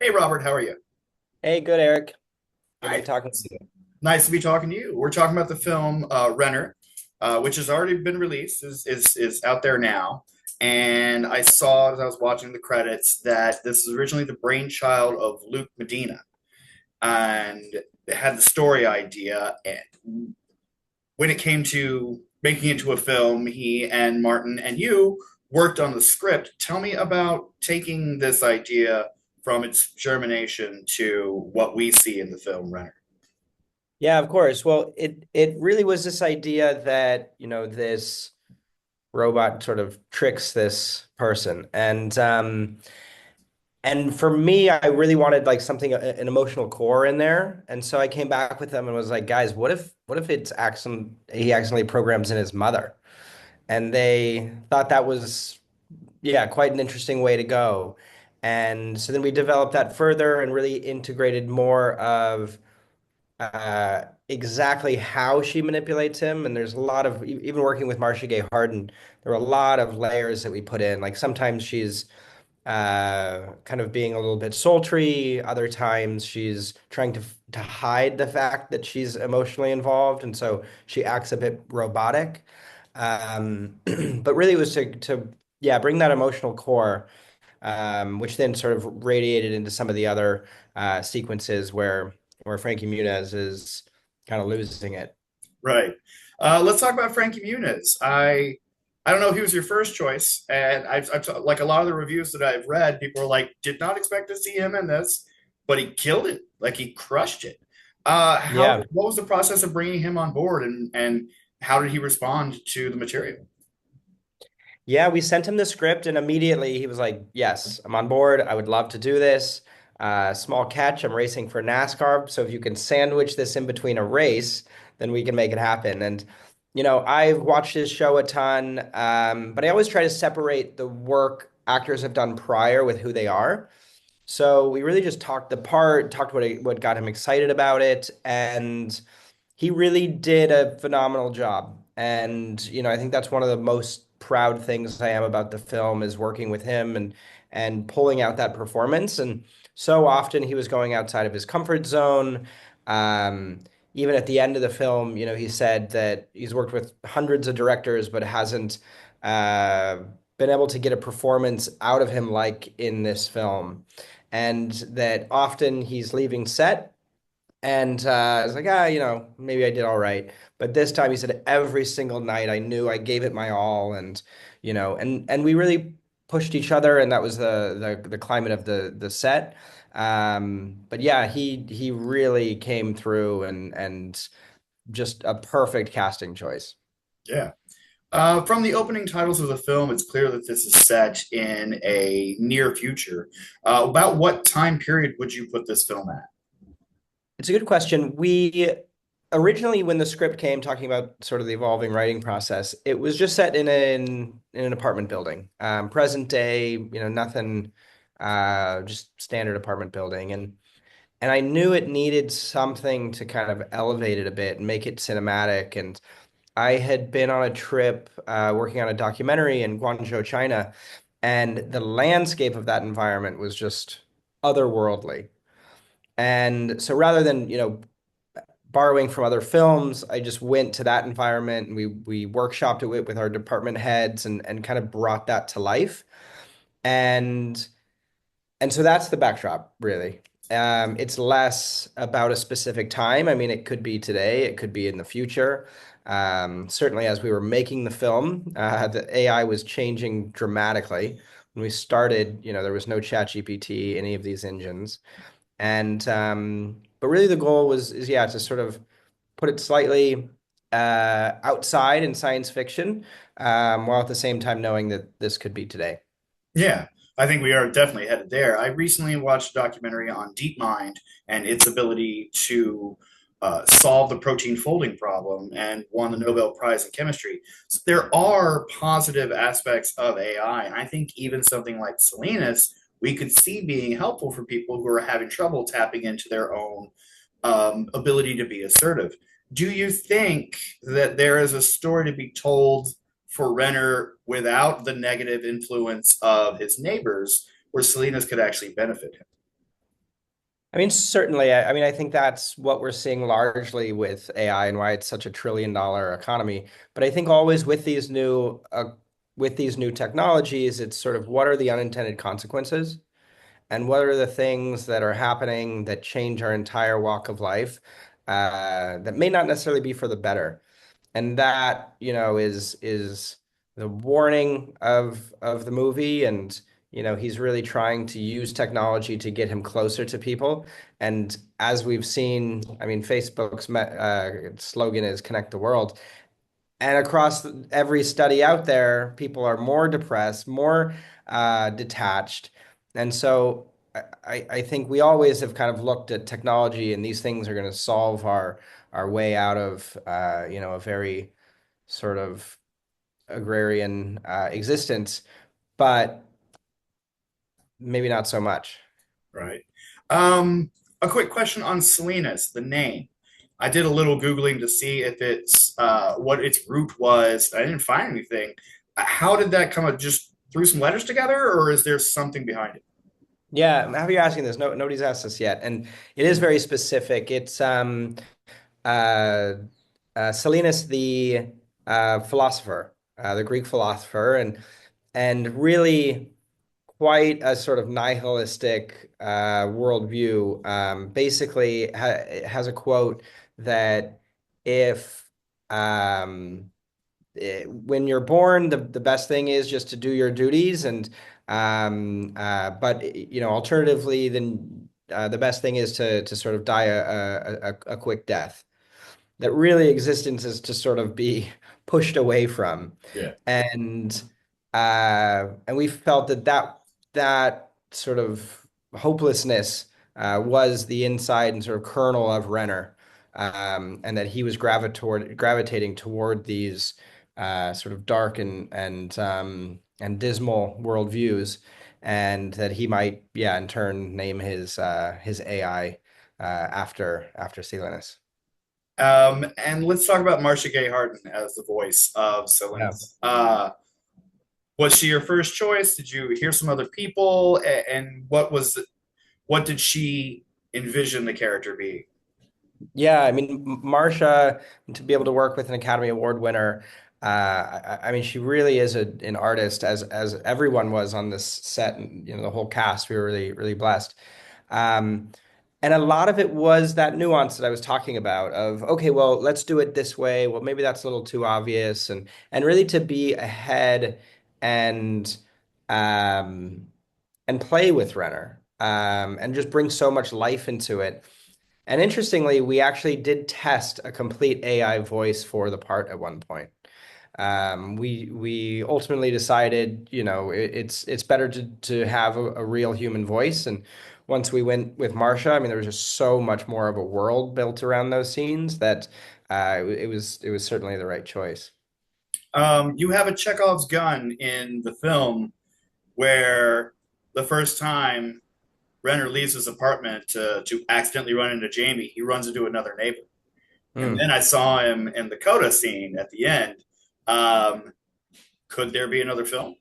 Hey Robert, how are you? Hey, good, Eric. Good to be Hi, talking to you. nice to be talking to you. We're talking about the film Renner, which has already been released, is out there now. And I saw as I was watching the credits that this is originally the brainchild of Luke Medina, and it had the story idea. And when it came to making it into a film, he and Martin and you worked on the script. Tell me about taking this idea from its germination to what we see in the film Renner. Yeah, of course. Well, it really was this idea that, this robot sort of tricks this person. And for me, I really wanted like something an emotional core in there. And so I came back with them and was like, guys, what if he accidentally programs in his mother? And they thought that was, yeah, quite an interesting way to go. And so then we developed that further and really integrated more of exactly how she manipulates him. And there's a lot of, even working with Marcia Gay Harden, there were a lot of layers that we put in. Like sometimes she's kind of being a little bit sultry. Other times she's trying to hide the fact that she's emotionally involved. And so she acts a bit robotic. But really it was yeah, bring that emotional core, which then sort of radiated into some of the other sequences where Frankie Muniz is kind of losing it. Right. Let's talk about Frankie Muniz. I don't know if he was your first choice, and like a lot of the reviews that I've read, people are like, did not expect to see him in this, but he killed it. Like he crushed it. Yeah. What was the process of bringing him on board, and how did he respond to the material? Yeah, we sent him the script and immediately he was like, "Yes, I'm on board. I would love to do this. Small catch, I'm racing for NASCAR, so if you can sandwich this in between a race, then we can make it happen." And I've watched his show a ton, but I always try to separate the work actors have done prior with who they are. So we really just talked the part, talked what got him excited about it, and he really did a phenomenal job. And I think that's one of the most proud things I am about the film is working with him and pulling out that performance. And so often he was going outside of his comfort zone. Um, Even at the end of the film, he said that he's worked with hundreds of directors, but hasn't uh, been able to get a performance out of him like in this film. And that often he's leaving set and I was like, maybe I did all right. But this time he said every single night I knew I gave it my all, and and we really pushed each other, and that was the climate of the set. But yeah, he really came through and just a perfect casting choice. Yeah. From the opening titles of the film, it's clear that this is set in a near future. About what time period would you put this film at? It's a good question. We originally, when the script came, talking about sort of the evolving writing process, it was just set in an apartment building, present day, nothing, just standard apartment building, and I knew it needed something to kind of elevate it a bit and make it cinematic. And I had been on a trip, working on a documentary in Guangzhou, China, and the landscape of that environment was just otherworldly. And so rather than, borrowing from other films, I just went to that environment and we workshopped it with our department heads and kind of brought that to life. And and so that's the backdrop, really. It's less about a specific time. I mean, it could be today, it could be in the future. Certainly, as we were making the film, the AI was changing dramatically. When we started, there was no ChatGPT, any of these engines. And but really the goal is yeah to sort of put it slightly outside in science fiction, while at the same time knowing that this could be today. Yeah, I think we are definitely headed there. I recently watched a documentary on DeepMind and its ability to solve the protein folding problem and won the Nobel Prize in chemistry. So there are positive aspects of AI, and I think even something like Salinas we could see being helpful for people who are having trouble tapping into their own ability to be assertive. Do you think that there is a story to be told for Renner without the negative influence of his neighbors, where Salinas could actually benefit him? I mean, certainly. I mean, I think that's what we're seeing largely with AI and why it's such a $1 trillion economy. But I think always with these new technologies, it's sort of what are the unintended consequences, and what are the things that are happening that change our entire walk of life, that may not necessarily be for the better. And that, is the warning of the movie. And he's really trying to use technology to get him closer to people. And as we've seen, I mean, Facebook's slogan is connect the world. And across every study out there, people are more depressed, more detached. And so I think we always have kind of looked at technology, and these things are going to solve our way out of a very sort of agrarian existence, but maybe not so much. Right. A quick question on Salinas, the name. I did a little Googling to see if it's what its root was. I didn't find anything. How did that come up? Just threw some letters together, or is there something behind it? Yeah, I'm happy you're asking this. No, nobody's asked this yet, and it is very specific. It's uh, Salinas, the philosopher, the Greek philosopher, and really quite a sort of nihilistic worldview. Basically, has a quote that if when you're born, the best thing is just to do your duties, and but alternatively, then the best thing is to sort of die a quick death. That really existence is to sort of be pushed away from. Yeah. And we felt that sort of hopelessness was the inside and sort of kernel of Renner, and that he was gravitating toward these sort of dark and dismal worldviews, and that he might, yeah, in turn name his AI after Selinus. And let's talk about Marcia Gay Harden as the voice of Yeah. Salinas. Was she your first choice? Did you hear some other people? And what did she envision the character being? Yeah, I mean, Marsha, to be able to work with an Academy Award winner, I mean, she really is an artist, as everyone was on this set, and the whole cast. We were really, really blessed. Um, and a lot of it was that nuance that I was talking about of, okay, well, let's do it this way. Well, maybe that's a little too obvious, and really to be ahead and um, and play with Renner, and just bring so much life into it. And interestingly, we actually did test a complete AI voice for the part at one point. We ultimately decided, it's better to have a real human voice. And once we went with Marsha, I mean, there was just so much more of a world built around those scenes that it was certainly the right choice. You have a Chekhov's gun in the film where the first time Renner leaves his apartment to accidentally run into Jamie, he runs into another neighbor. And Hmm. then I saw him in the coda scene at the end. Um, could there be another film?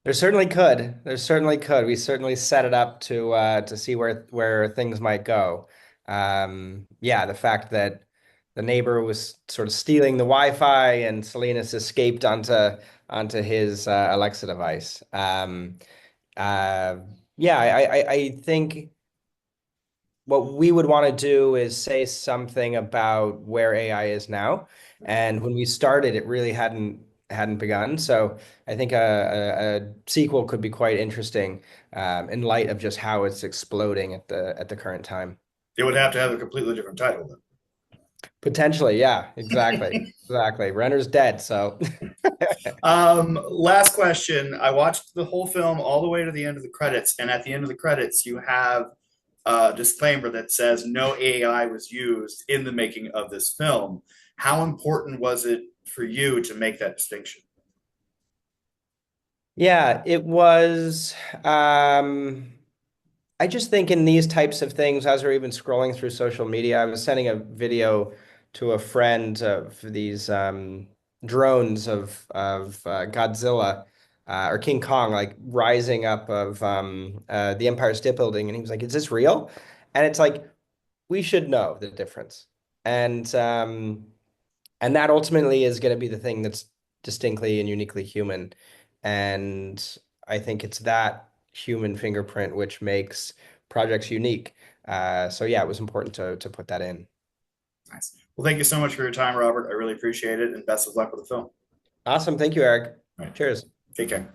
There certainly could. There certainly could. We certainly set it up to see where things might go. Yeah, the fact that the neighbor was sort of stealing the Wi-Fi and Salinas escaped onto his Alexa device. Uh, yeah, I think what we would want to do is say something about where AI is now. And when we started, it really hadn't begun. So I think a sequel could be quite interesting, in light of just how it's exploding at the current time. It would have to have a completely different title. Potentially, yeah, exactly. Exactly. Renner's dead, so Last question. I watched the whole film all the way to the end of the credits, and at the end of the credits, you have a disclaimer that says no AI was used in the making of this film. How important was it for you to make that distinction? yeah, it was. I just think in these types of things, as we're even scrolling through social media, I was sending a video to a friend of these drones of Godzilla. or King Kong like rising up of the Empire State Building, and he was like, "Is this real?" And it's like we should know the difference, and and that ultimately is going to be the thing that's distinctly and uniquely human, and I think it's that human fingerprint which makes projects unique. So yeah, it was important to put that in. Nice. Well, thank you so much for your time, Robert. I really appreciate it, and best of luck with the film. Awesome, thank you, Eric. All right. Cheers. Take care.